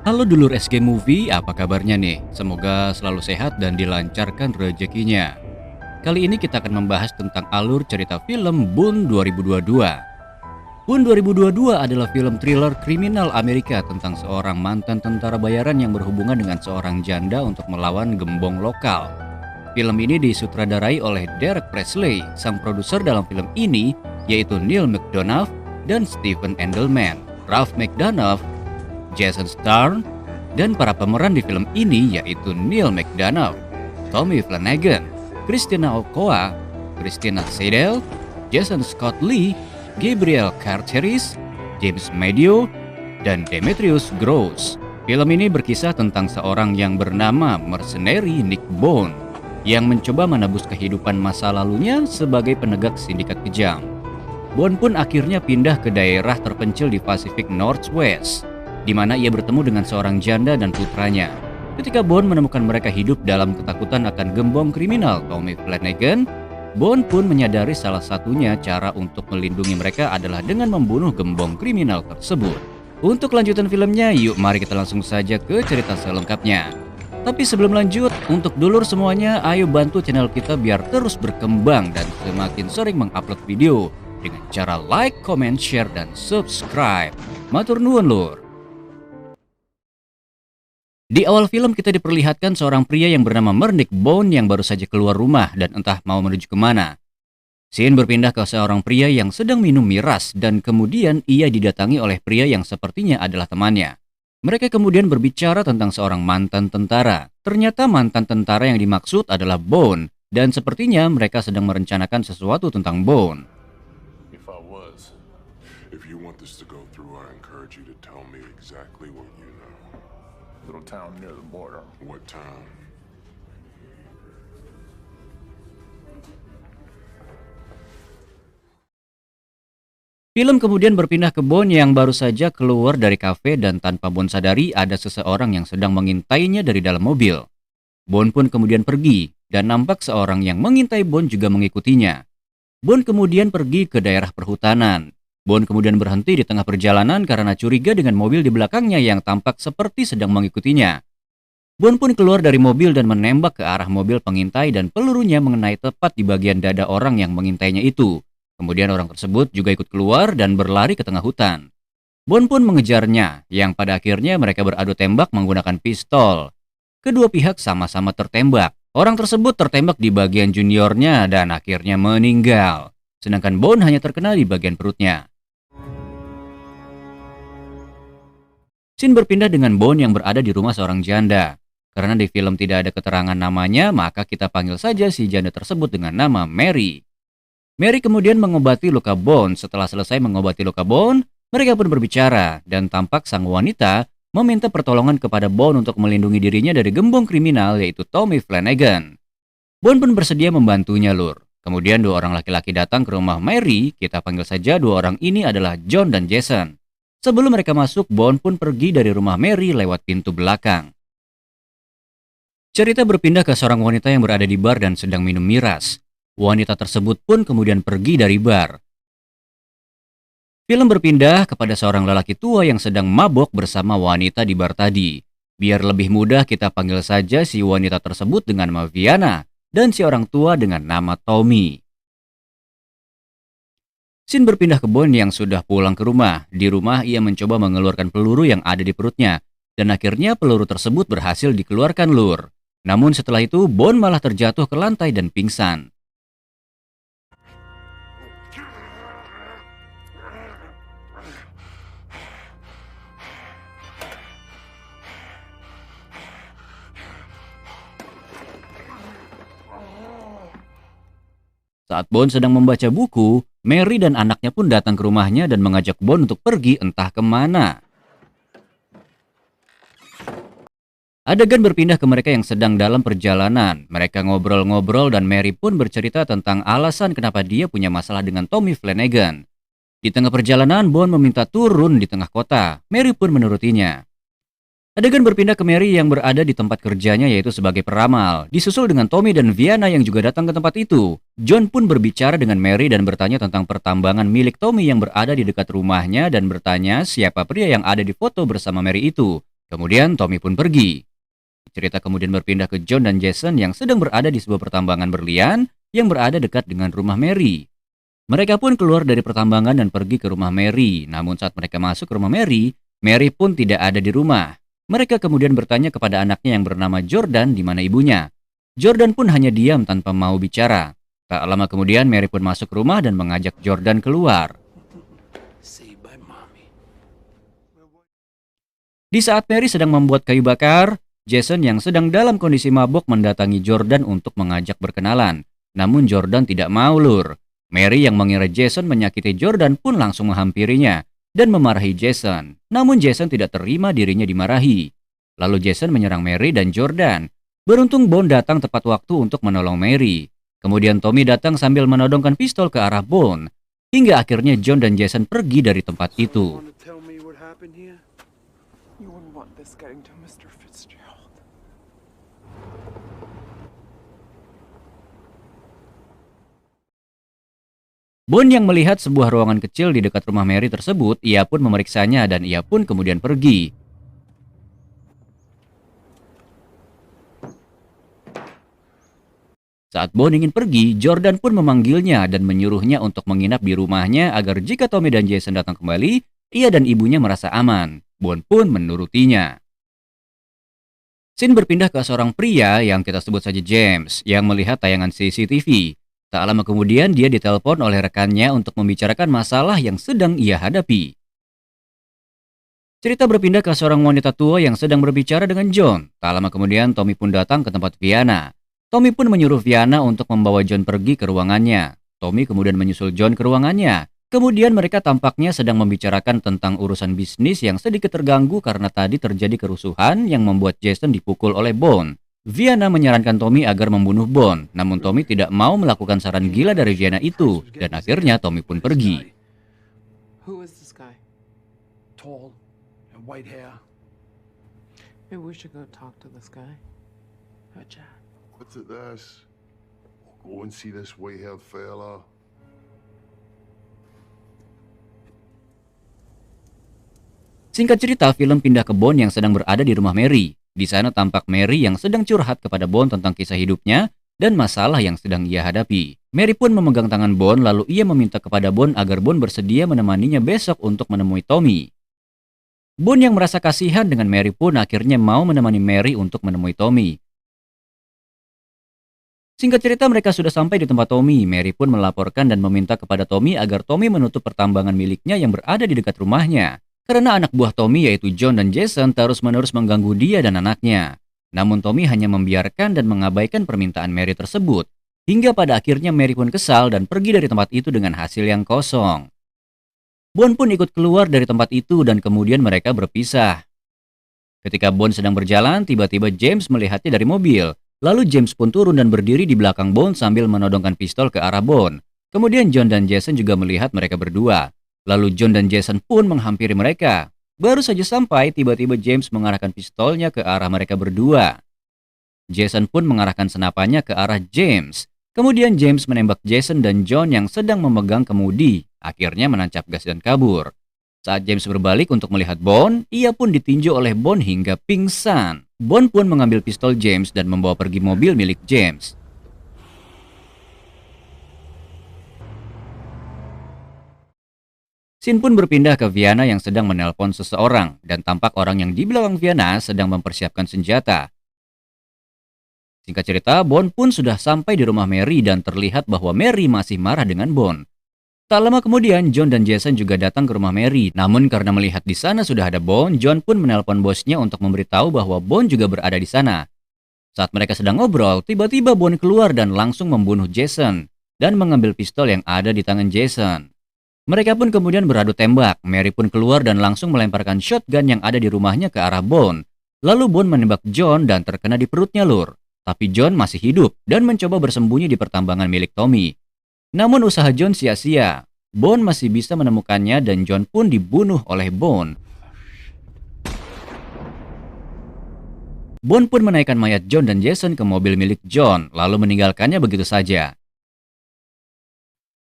Halo dulur SG Movie, apa kabarnya nih? Semoga selalu sehat dan dilancarkan rezekinya. Kali ini kita akan membahas tentang alur cerita film Boone 2022. Boone 2022 adalah film thriller kriminal Amerika tentang seorang mantan tentara bayaran yang berhubungan dengan seorang janda untuk melawan gembong lokal. Film ini disutradarai oleh Derek Presley. Sang produser dalam film ini yaitu Neil McDonough dan Stephen Endelman. Ralph McDonough, Jason Statham, dan para pemeran di film ini yaitu Neil McDonough, Tommy Flanagan, Christina Okoye, Christina Seidel, Jason Scott Lee, Gabriel Carteris, James Medio, dan Demetrius Gross. Film ini berkisah tentang seorang yang bernama mercenary Nick Boone yang mencoba menebus kehidupan masa lalunya sebagai penegak sindikat kejam. Boone pun akhirnya pindah ke daerah terpencil di Pacific Northwest, di mana ia bertemu dengan seorang janda dan putranya. Ketika Boone menemukan mereka hidup dalam ketakutan akan gembong kriminal Tommy Flanagan, Boone pun menyadari salah satunya cara untuk melindungi mereka adalah dengan membunuh gembong kriminal tersebut. Untuk lanjutan filmnya, yuk mari kita langsung saja ke cerita selengkapnya. Tapi sebelum lanjut, untuk dulur semuanya, ayo bantu channel kita biar terus berkembang dan semakin sering mengupload video dengan cara like, comment, share, dan subscribe. Matur nuwun lur. Di awal film kita diperlihatkan seorang pria yang bernama Nick Boone yang baru saja keluar rumah dan entah mau menuju kemana. Scene berpindah ke seorang pria yang sedang minum miras dan kemudian ia didatangi oleh pria yang sepertinya adalah temannya. Mereka kemudian berbicara tentang seorang mantan tentara. Ternyata mantan tentara yang dimaksud adalah Boone dan sepertinya mereka sedang merencanakan sesuatu tentang Boone. If you want this to go through, I encourage you to tell me exactly what you know. Little town near the border. What town? Film kemudian berpindah ke Boone yang baru saja keluar dari kafe dan tanpa Boone sadari ada seseorang yang sedang mengintainya dari dalam mobil. Boone pun kemudian pergi dan nampak seorang yang mengintai Boone juga mengikutinya. Boone kemudian pergi ke daerah perhutanan. Boone kemudian berhenti di tengah perjalanan karena curiga dengan mobil di belakangnya yang tampak seperti sedang mengikutinya. Boone pun keluar dari mobil dan menembak ke arah mobil pengintai dan pelurunya mengenai tepat di bagian dada orang yang mengintainya itu. Kemudian orang tersebut juga ikut keluar dan berlari ke tengah hutan. Boone pun mengejarnya, yang pada akhirnya mereka beradu tembak menggunakan pistol. Kedua pihak sama-sama tertembak. Orang tersebut tertembak di bagian juniornya dan akhirnya meninggal. Sedangkan Boone hanya terkena di bagian perutnya. Scene berpindah dengan Boone yang berada di rumah seorang janda. Karena di film tidak ada keterangan namanya, maka kita panggil saja si janda tersebut dengan nama Mary. Mary kemudian mengobati luka Boone. Setelah selesai mengobati luka Boone, mereka pun berbicara dan tampak sang wanita meminta pertolongan kepada Boone untuk melindungi dirinya dari gembong kriminal yaitu Tommy Flanagan. Boone pun bersedia membantunya lur. Kemudian dua orang laki-laki datang ke rumah Mary. Kita panggil saja dua orang ini adalah John dan Jason. Sebelum mereka masuk, Boone pun pergi dari rumah Mary lewat pintu belakang. Cerita berpindah ke seorang wanita yang berada di bar dan sedang minum miras. Wanita tersebut pun kemudian pergi dari bar. Film berpindah kepada seorang lelaki tua yang sedang mabok bersama wanita di bar tadi. Biar lebih mudah kita panggil saja si wanita tersebut dengan nama Viana dan si orang tua dengan nama Tommy. Scene berpindah ke Boone yang sudah pulang ke rumah. Di rumah ia mencoba mengeluarkan peluru yang ada di perutnya dan akhirnya peluru tersebut berhasil dikeluarkan lur. Namun setelah itu Boone malah terjatuh ke lantai dan pingsan. Saat Boone sedang membaca buku, Mary dan anaknya pun datang ke rumahnya dan mengajak Boone untuk pergi entah kemana. Adegan berpindah ke mereka yang sedang dalam perjalanan. Mereka ngobrol-ngobrol dan Mary pun bercerita tentang alasan kenapa dia punya masalah dengan Tommy Flanagan. Di tengah perjalanan, Boone meminta turun di tengah kota. Mary pun menurutinya. Adegan berpindah ke Mary yang berada di tempat kerjanya yaitu sebagai peramal. Disusul dengan Tommy dan Viana yang juga datang ke tempat itu. John pun berbicara dengan Mary dan bertanya tentang pertambangan milik Tommy yang berada di dekat rumahnya dan bertanya siapa pria yang ada di foto bersama Mary itu. Kemudian Tommy pun pergi. Cerita kemudian berpindah ke John dan Jason yang sedang berada di sebuah pertambangan berlian yang berada dekat dengan rumah Mary. Mereka pun keluar dari pertambangan dan pergi ke rumah Mary. Namun saat mereka masuk ke rumah Mary, Mary pun tidak ada di rumah. Mereka kemudian bertanya kepada anaknya yang bernama Jordan di mana ibunya. Jordan pun hanya diam tanpa mau bicara. Tak lama kemudian Mary pun masuk ke rumah dan mengajak Jordan keluar. Di saat Mary sedang membuat kayu bakar, Jason yang sedang dalam kondisi mabuk mendatangi Jordan untuk mengajak berkenalan. Namun Jordan tidak mau, Lur. Mary yang mengira Jason menyakiti Jordan pun langsung menghampirinya dan memarahi Jason. Namun Jason tidak terima dirinya dimarahi. Lalu Jason menyerang Mary dan Jordan. Beruntung Bone datang tepat waktu untuk menolong Mary. Kemudian Tommy datang sambil menodongkan pistol ke arah Bone. Hingga akhirnya John dan Jason pergi dari tempat itu. You wouldn't want this getting to Mr. Fitzgerald. Bone yang melihat sebuah ruangan kecil di dekat rumah Mary tersebut, ia pun memeriksanya dan ia pun kemudian pergi. Saat Bone ingin pergi, Jordan pun memanggilnya dan menyuruhnya untuk menginap di rumahnya agar jika Tommy dan Jason datang kembali, ia dan ibunya merasa aman. Bone pun menurutinya. Scene berpindah ke seorang pria yang kita sebut saja James yang melihat tayangan CCTV. Tak lama kemudian dia ditelepon oleh rekannya untuk membicarakan masalah yang sedang ia hadapi. Cerita berpindah ke seorang wanita tua yang sedang berbicara dengan John. Tak lama kemudian Tommy pun datang ke tempat Viana. Tommy pun menyuruh Viana untuk membawa John pergi ke ruangannya. Tommy kemudian menyusul John ke ruangannya. Kemudian mereka tampaknya sedang membicarakan tentang urusan bisnis yang sedikit terganggu karena tadi terjadi kerusuhan yang membuat Jason dipukul oleh Bone. Viana menyarankan Tommy agar membunuh Bone, namun Tommy tidak mau melakukan saran gila dari Viana itu, dan akhirnya Tommy pun pergi. Who is this guy? Tall and white hair. Maybe we should go talk to this guy. Have a chat. What's it this? Go and see this white-haired fella. Singkat cerita, film pindah ke Bone yang sedang berada di rumah Mary. Di sana tampak Mary yang sedang curhat kepada Bone tentang kisah hidupnya dan masalah yang sedang ia hadapi. Mary pun memegang tangan Bone lalu ia meminta kepada Bone agar Bone bersedia menemaninya besok untuk menemui Tommy. Bone yang merasa kasihan dengan Mary pun akhirnya mau menemani Mary untuk menemui Tommy. Singkat cerita mereka sudah sampai di tempat Tommy. Mary pun melaporkan dan meminta kepada Tommy agar Tommy menutup pertambangan miliknya yang berada di dekat rumahnya. Karena anak buah Tommy yaitu John dan Jason terus-menerus mengganggu dia dan anaknya. Namun Tommy hanya membiarkan dan mengabaikan permintaan Mary tersebut. Hingga pada akhirnya Mary pun kesal dan pergi dari tempat itu dengan hasil yang kosong. Bone pun ikut keluar dari tempat itu dan kemudian mereka berpisah. Ketika Bone sedang berjalan, tiba-tiba James melihatnya dari mobil. Lalu James pun turun dan berdiri di belakang Bone sambil menodongkan pistol ke arah Bone. Kemudian John dan Jason juga melihat mereka berdua. Lalu John dan Jason pun menghampiri mereka. Baru saja sampai, tiba-tiba James mengarahkan pistolnya ke arah mereka berdua. Jason pun mengarahkan senapannya ke arah James. Kemudian James menembak Jason dan John yang sedang memegang kemudi. Akhirnya menancap gas dan kabur. Saat James berbalik untuk melihat Bone, ia pun ditinju oleh Bone hingga pingsan. Bone pun mengambil pistol James dan membawa pergi mobil milik James. Scene pun berpindah ke Viana yang sedang menelpon seseorang dan tampak orang yang di belakang Viana sedang mempersiapkan senjata. Singkat cerita, Bone pun sudah sampai di rumah Mary dan terlihat bahwa Mary masih marah dengan Bone. Tak lama kemudian, John dan Jason juga datang ke rumah Mary. Namun karena melihat di sana sudah ada Bone, John pun menelpon bosnya untuk memberitahu bahwa Bone juga berada di sana. Saat mereka sedang ngobrol, tiba-tiba Bone keluar dan langsung membunuh Jason dan mengambil pistol yang ada di tangan Jason. Mereka pun kemudian beradu tembak. Mary pun keluar dan langsung melemparkan shotgun yang ada di rumahnya ke arah Bone. Lalu Bone menembak John dan terkena di perutnya, Lur. Tapi John masih hidup dan mencoba bersembunyi di pertambangan milik Tommy. Namun usaha John sia-sia. Bone masih bisa menemukannya dan John pun dibunuh oleh Bone. Bone pun menaikkan mayat John dan Jason ke mobil milik John, lalu meninggalkannya begitu saja.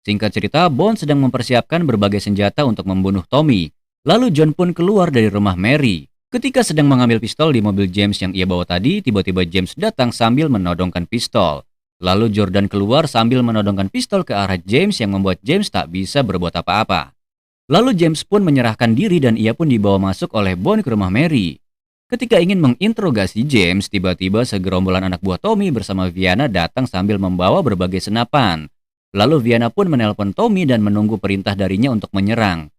Singkat cerita, Bone sedang mempersiapkan berbagai senjata untuk membunuh Tommy. Lalu John pun keluar dari rumah Mary. Ketika sedang mengambil pistol di mobil James yang ia bawa tadi, tiba-tiba James datang sambil menodongkan pistol. Lalu Jordan keluar sambil menodongkan pistol ke arah James yang membuat James tak bisa berbuat apa-apa. Lalu James pun menyerahkan diri dan ia pun dibawa masuk oleh Bond ke rumah Mary. Ketika ingin menginterogasi James, tiba-tiba segerombolan anak buah Tommy bersama Viana datang sambil membawa berbagai senapan. Lalu Viana pun menelpon Tommy dan menunggu perintah darinya untuk menyerang.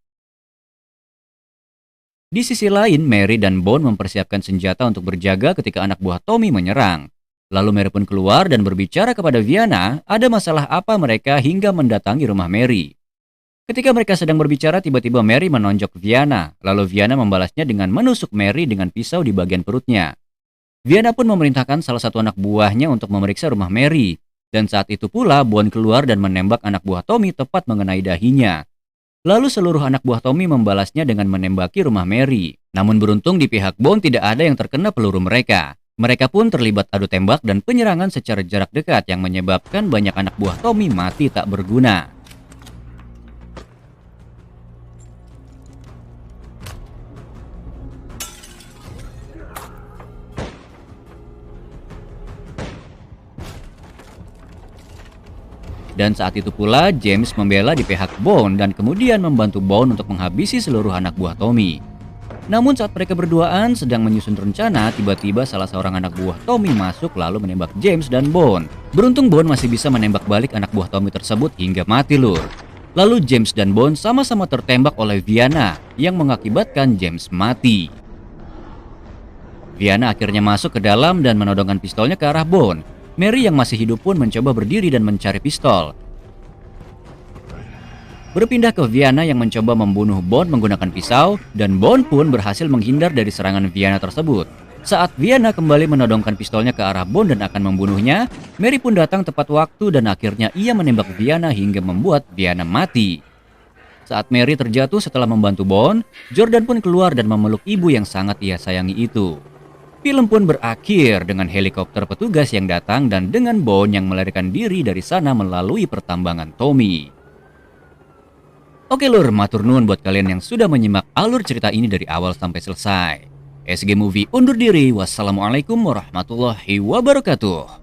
Di sisi lain, Mary dan Bond mempersiapkan senjata untuk berjaga ketika anak buah Tommy menyerang. Lalu Mary pun keluar dan berbicara kepada Viana, ada masalah apa mereka hingga mendatangi rumah Mary. Ketika mereka sedang berbicara, tiba-tiba Mary menonjok Viana, lalu Viana membalasnya dengan menusuk Mary dengan pisau di bagian perutnya. Viana pun memerintahkan salah satu anak buahnya untuk memeriksa rumah Mary, dan saat itu pula Bond keluar dan menembak anak buah Tommy tepat mengenai dahinya. Lalu seluruh anak buah Tommy membalasnya dengan menembaki rumah Mary. Namun beruntung di pihak Bond tidak ada yang terkena peluru mereka. Mereka pun terlibat adu tembak dan penyerangan secara jarak dekat yang menyebabkan banyak anak buah Tommy mati tak berguna. Dan saat itu pula James membela di pihak Bond dan kemudian membantu Bond untuk menghabisi seluruh anak buah Tommy. Namun saat mereka berduaan sedang menyusun rencana, tiba-tiba salah seorang anak buah Tommy masuk lalu menembak James dan Bond. Beruntung Bond masih bisa menembak balik anak buah Tommy tersebut hingga mati lur. Lalu James dan Bond sama-sama tertembak oleh Viana yang mengakibatkan James mati. Viana akhirnya masuk ke dalam dan menodongkan pistolnya ke arah Bond. Mary yang masih hidup pun mencoba berdiri dan mencari pistol. Berpindah ke Viana yang mencoba membunuh Bond menggunakan pisau, dan Bond pun berhasil menghindar dari serangan Viana tersebut. Saat Viana kembali menodongkan pistolnya ke arah Bond dan akan membunuhnya, Mary pun datang tepat waktu dan akhirnya ia menembak Viana hingga membuat Viana mati. Saat Mary terjatuh setelah membantu Bond, Jordan pun keluar dan memeluk ibu yang sangat ia sayangi itu. Film pun berakhir dengan helikopter petugas yang datang dan dengan Bond yang melarikan diri dari sana melalui pertambangan Tommy. Oke lur, matur nuwun buat kalian yang sudah menyimak alur cerita ini dari awal sampai selesai. SG Movie undur diri. Wassalamualaikum warahmatullahi wabarakatuh.